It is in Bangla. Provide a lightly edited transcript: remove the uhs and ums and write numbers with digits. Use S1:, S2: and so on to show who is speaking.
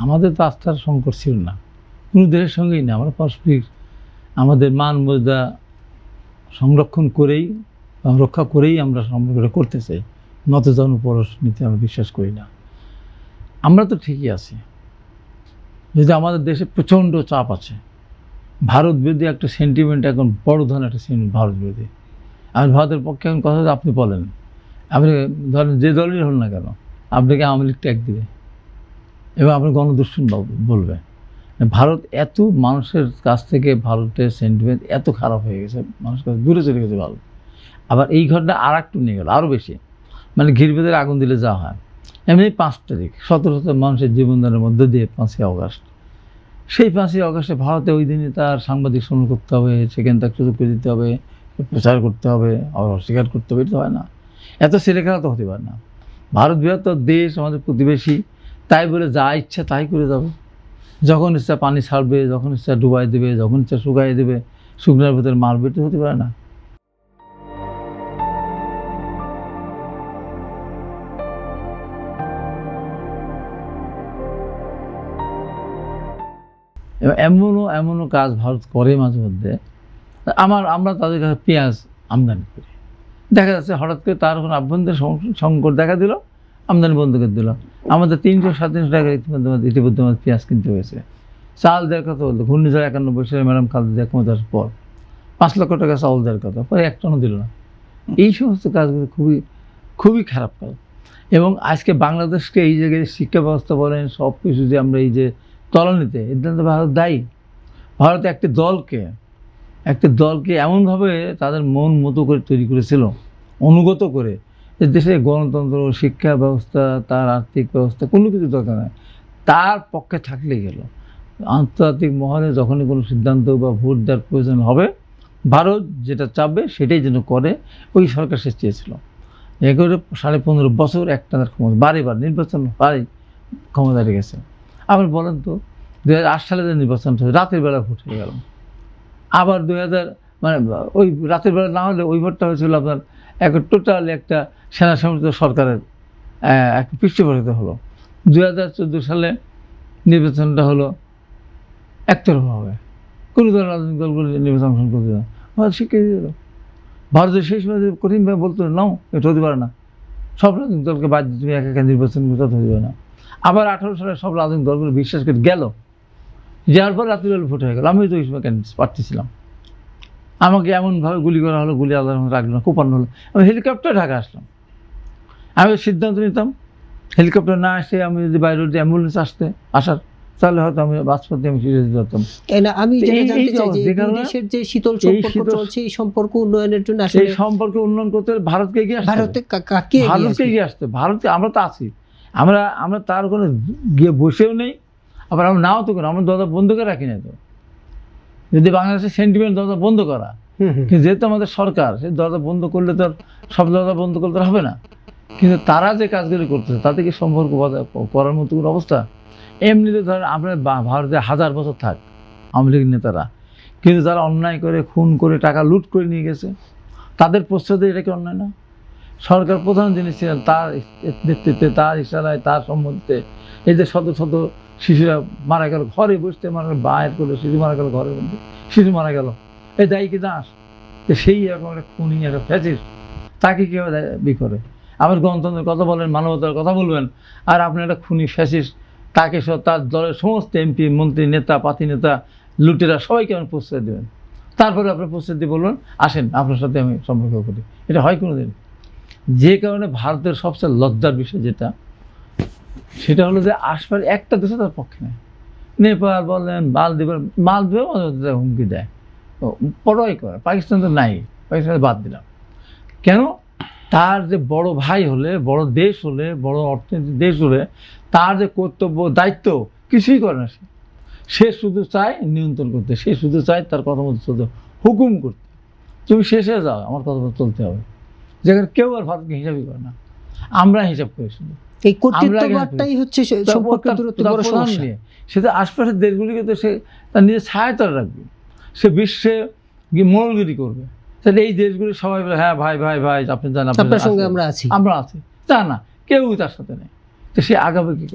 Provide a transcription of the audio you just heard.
S1: আমাদের তো আস্থার সংকট ছিল না কোনো দেশের সঙ্গেই না। আমরা পারস্পরিক আমাদের মান মর্যাদা সংরক্ষণ করেই রক্ষা করেই আমরা সম্পর্কটা করতে চাই। নতজন পরশ নিতে আমরা বিশ্বাস করি না। আমরা তো ঠিকই আছি, যদি আমাদের দেশে প্রচণ্ড চাপ আছে। ভারত বিরোধী একটা সেন্টিমেন্ট এখন বড় ধরনের একটা সেন্টিমেন্ট ভারত বিরোধী। আমি ভারতের পক্ষে এখন কথা আপনি বলেন, আপনি ধরেন যে দলেরই হল না কেন আপনাকে আওয়ামী লীগ ট্যাগ দেবে এবং আপনি গণদুষ্কৃত বলবে। ভারত এত মানুষের কাছ থেকে ভারতের সেন্টিমেন্ট এত খারাপ হয়ে গেছে, মানুষের কাছে দূরে চলে গেছে ভারত। আবার এই ঘটনা আর একটু নিয়ে গেল আরও বেশি, মানে ঘিরবেদের আগুন দিলে যা হয়। এমনি 5 তারিখ শত শত মানুষের জীবনদানের মধ্যে দিয়ে 5ই আগস্ট, সেই 5ই আগস্টে ভারতে ওই দিনই তার সাংবাদিক সম্মেলন করতে হবে, সেখানে তাকে সুযোগ করে দিতে হবে, প্রচার করতে হবে, আবার অস্বীকার করতে হবে, এটা হয় না। এত ছেলেখেলা তো হতে পারে না। ভারত বৃহত্তর দেশ, আমাদের প্রতিবেশী, তাই বলে যা ইচ্ছা তাই করে যাবে। যখন ইচ্ছা পানি ছাড়বে, যখন ইচ্ছা ডুবাই দেবে, যখন ইচ্ছা শুকাই দেবে, শুকনার ভিতরে মারবে, এটা হতে পারে না। এমনও কাজ ভারত করে মাঝে মধ্যে। আমরা তাদের কাছে পেঁয়াজ আমদানি করি, দেখা যাচ্ছে হঠাৎ করে তার কোনো আভ্যন্তরীণ সংকট দেখা দিল, আমদানি বন্ধ করে দিল। আমাদের 300-350 টাকা ইতিমধ্যে আমাদের পেঁয়াজ কিনতে হয়েছে। চাল দেওয়ার কথা বলতো ঘূর্ণিঝড় 91 সালে ম্যাডাম খালেদা ক্ষমতার পর 5 লক্ষ টাকা চাউল দেওয়ার কথা, পরে 1 টনও দিল না। এই সমস্ত কাজগুলো খুবই খুবই খারাপ কাজ। এবং আজকে বাংলাদেশকে এই জায়গায় শিক্ষা ব্যবস্থা বলেন সব কিছু যে আমরা এই যে তলানিতে, এর জন্য ভারত দায়ী। ভারত একটি দলকে এমনভাবে তাদের মন মতো করে তৈরি করেছিল, অনুগত করে, যে দেশে গণতন্ত্র, শিক্ষা ব্যবস্থা, তার আর্থিক ব্যবস্থা কোনো কিছু দরকার নেই, তার পক্ষে থাকলেই গেল। আন্তর্জাতিক মহলে যখনই কোনো সিদ্ধান্ত বা ভোট দেওয়ার প্রয়োজন হবে, ভারত যেটা চাপবে সেটাই যেন করে, ওই সরকার সে চেয়েছিল। এগুলো 15.5 বছর একটানার ক্ষমতা, বারেবার নির্বাচন হয় ক্ষমতা রেখেছে। আবার বলেন তো 2008 সালে যে নির্বাচনটা রাতের বেলা ভোট হয়ে গেল। আবার 2000 মানে ওই রাতের বেলা না হলে ওই ভোটটা হয়েছিল আপনার টোটালি একটা সেনা সমর্থিত সরকারের একটা পৃষ্ঠপোষকতা হলো। 2014 সালে নির্বাচনটা হলো একতরফাভাবে, কোনো দল রাজনৈতিক দলগুলো নির্বাচন অংশগ্রহণ করতে না, ভারত স্বীকৃতি দিল। ভারতের সেই সময় কঠিনভাবে বলতো নাও, এটা হতে পারে না, সব রাজনৈতিক দলকে বাদ দিয়ে তুমি একা নির্বাচন করতে হতে পারে না। আবার 18 সালে সব রাজনৈতিক দলগুলো বিশ্বাস করে গেল, যাওয়ার পর রাত্রিবেলা ভোট হয়ে গেল। আমি তো ওই সময় প্রার্থী ছিলাম, আমাকে এমনভাবে গুলি করা হলো, গুলি আলাদা রাখলো না, কোপানো হলো। আমি হেলিকপ্টার ঢাকা আসলাম, আমি সিদ্ধান্ত নিতাম হেলিকপ্টার না আসে আমি যদি বাইরে অ্যাম্বুলেন্স আসার, তাহলে হয়তো আমি বাজপথে আমি ফিরে যেতে পারতাম।
S2: আমি জানতে চাই যে দেশের যে শীতল সম্পর্ক চলছে, এই সম্পর্ক উন্নয়নের জন্য আসলে
S1: এই সম্পর্ক উন্নয়ন করতে ভারতকে এগিয়ে আসতে, ভারতকে এগিয়ে আসতে। ভারতে আমরা তো আছি, আমরা তার ওখানে গিয়ে বসেও নেই, আবার আমরা নাও তো করি, আমরা দরজা বন্ধ করে রাখি না। তো যদি বাংলাদেশের সেন্টিমেন্ট দরজা বন্ধ করা, কিন্তু যেহেতু আমাদের সরকার, সেই দরজা বন্ধ করলে তো সব দরজা বন্ধ করতে হবে না। কিন্তু তারা যে কাজগুলি করতেছে তাতে কি সম্পর্ক করার মতো কোনো অবস্থা? এমনিতে ধরেন আপনার ভারতে 1000 বছর থাক আওয়ামী লীগের নেতারা, কিন্তু যারা অন্যায় করে, খুন করে, টাকা লুট করে নিয়ে গেছে, তাদের পশ্চাতে এটা কি অন্যায় না? সরকার প্রধান যিনি ছিলেন, তার নেতৃত্বে, তার ইশারায়, তার সম্মতিতে এই যে শত শত শিশুরা মারা গেল, ঘরে বসতে মারা গেল, বাইর করলো, শিশু মারা গেল, ঘরের মধ্যে শিশু মারা গেল, এই দায়ী কি দাস? সেই এরকম একটা খুনি, একটা ফ্যাসিস্ট, তাকে কীভাবে দায়ী করে? আবার গণতন্ত্রের কথা বলেন, মানবতার কথা বলবেন, আর আপনি একটা খুনি ফ্যাসিস্ট, তাকে তার দলের সমস্ত এমপি, মন্ত্রী, নেতা, পাতি নেতা, লুটেরা সবাইকে আপনি প্রস্তুতি দেবেন। তারপরে আপনার প্রস্তুতি বলবেন আসেন আপনার সাথে আমি সম্পর্ক করি, এটা হয় কোনো দিন? যে কারণে ভারতের সবচেয়ে লজ্জার বিষয় যেটা, সেটা হলো যে আশপাশ একটা দেশে তার পক্ষে নেই। নেপাল বলেন, মালদ্বীপের মাঝে মধ্যে হুমকি দেয়, পরোয়াই করে। পাকিস্তান তো নাই, পাকিস্তানে বাদ দিলাম। কেন? তার যে বড় ভাই হলে, বড় দেশ হলে, বড় অর্থনৈতিক দেশ হলে, তার যে কর্তব্য, দায়িত্ব কিছুই করে না। সে শুধু চায় নিয়ন্ত্রণ করতে, সে শুধু চায় তার কথা মতো চলতে, হুকুম করতে। তুমি শেষে যাও, আমার কথা মতো চলতে হবে। যেখানে কেউ আর ভারতকে হিসাবই করে না, আমরা হিসাব করি শুধু।
S2: এই কর্তৃত্ববাদটাই হচ্ছে সম্পর্ক দূরত্বের বড় সমস্যা।
S1: সেটা আশপাশের দেশগুলিকে তো সে তার নিজের ছায়াতলে রাখবে, সে বিশ্বে গিয়ে মঙ্গলগিরি করবে। তাহলে এই দেশগুলি সবাই বলে হ্যাঁ ভাই ভাই ভাই আপনি জান, আপনার সঙ্গে আমরা আছি, তা না, কেউ তার সাথে নেই। তো সে আগাবে কি?